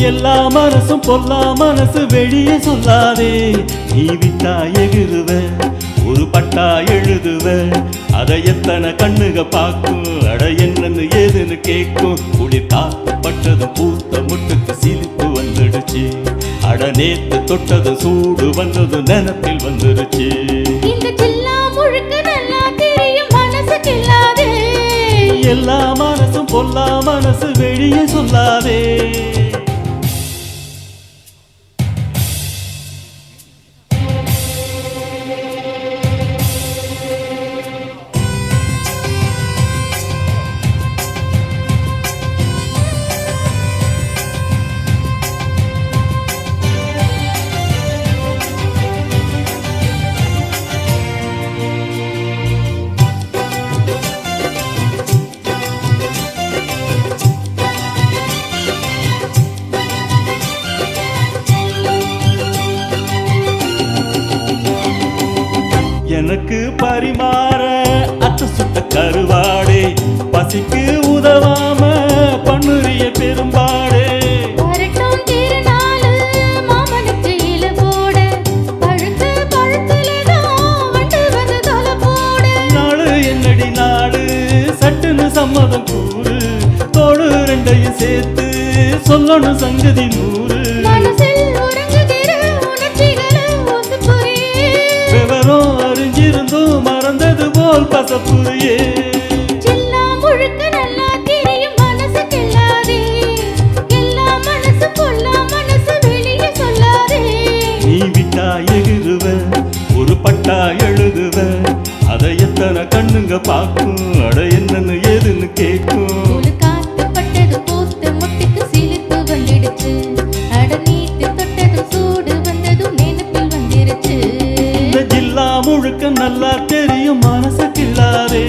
எல்லா மனசும் பொல்லா மனசு வெளியே சொல்லாதே. நீ விட்டா எகிருவ, ஒரு பட்டா எழுதுவ, அதை எத்தனை கண்ணுக பார்க்கும், அட என்னன்னு ஏதுன்னு கேட்கும். குளிர் காத்து பட்டதும் பூத்த முட்டுக்கு சிலிப்பு வந்துடுச்சு, அட நேத்து தொட்டது சூடு வந்தது நினப்பில் வந்துருச்சு. எல்லா மனசும் பொல்லா மனசு வெளியே சொல்லாதே. எனக்கு பரிமாற அச்ச சுட்ட கருவாடே, பசிக்கு உதவாம பண்ணுறிய பெரும்பாடே. நாடு என்னடி நாடு, சட்டுன்னு சம்மதம் கூறு, தோடு ரெண்டையும் சேர்த்து சொல்லணும் சங்கதி நூறு. அறிஞ்சிருந்தும் மறந்தது போல் பசப்புரியே. நீ விட்டா எகிருவ, ஒரு பட்டா எழுதுவ, அதை எத்தனை கண்ணுங்க பார்க்கும், அட என்னன்னு ஏதுன்னு கேட்கும். முழுக்க நல்லா தெரியும் மனசு கிள்ளாதே.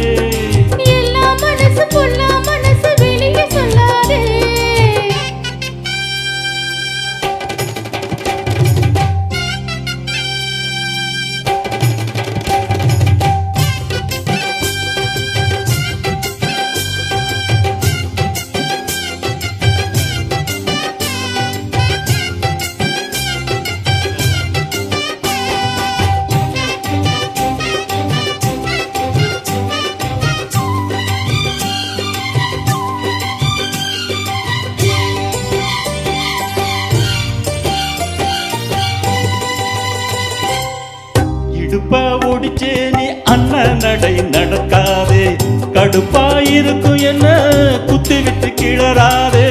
எல்லா மனசு பொல்லா மனசு வெளியே சொல்லாதே. இடுப்ப ஓடிச்சே நீ அண்ணன் நடை நடக்காதே, கடுப்பா இருக்கும் என்ன குத்தி விட்டு கிளறாதே.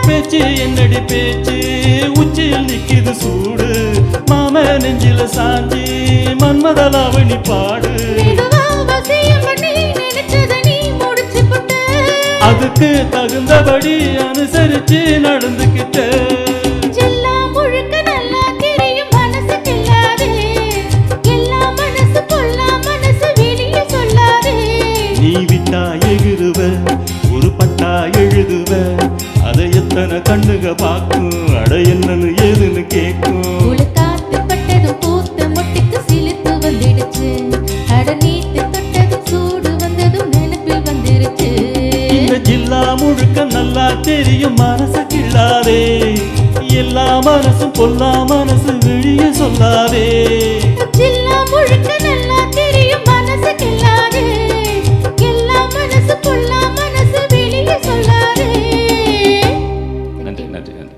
பேச்சு என்னடி பேச்சு, உச்சியில் நிக்குது சூடு, மாம நெஞ்சில சாஞ்சி மன்மதலாவணி பாடு. அதுக்கு தகுந்தபடி அனுசரிச்சு நடந்துக்கிட்ட. நீ விட்டா எகிருவ, ஒரு பட்டா எழுதுவ, அதை எத்தனை கண்ணுக பார்க்கும், அட என்னன்னு ஏதுன்னு கேட்கும். முழுக்க நல்லா தெரியும் மனசு கிள்ளாதே. எல்லா மனசும் பொல்லா மனசு வெளியே சொல்லாதே. முழுக்க நல்லா தெரியும் மனசு கிள்ளாதே. எல்லா மனசு பொல்லா மனசு வெளியே சொல்லாதே. நன்றி நன்றி நன்றி.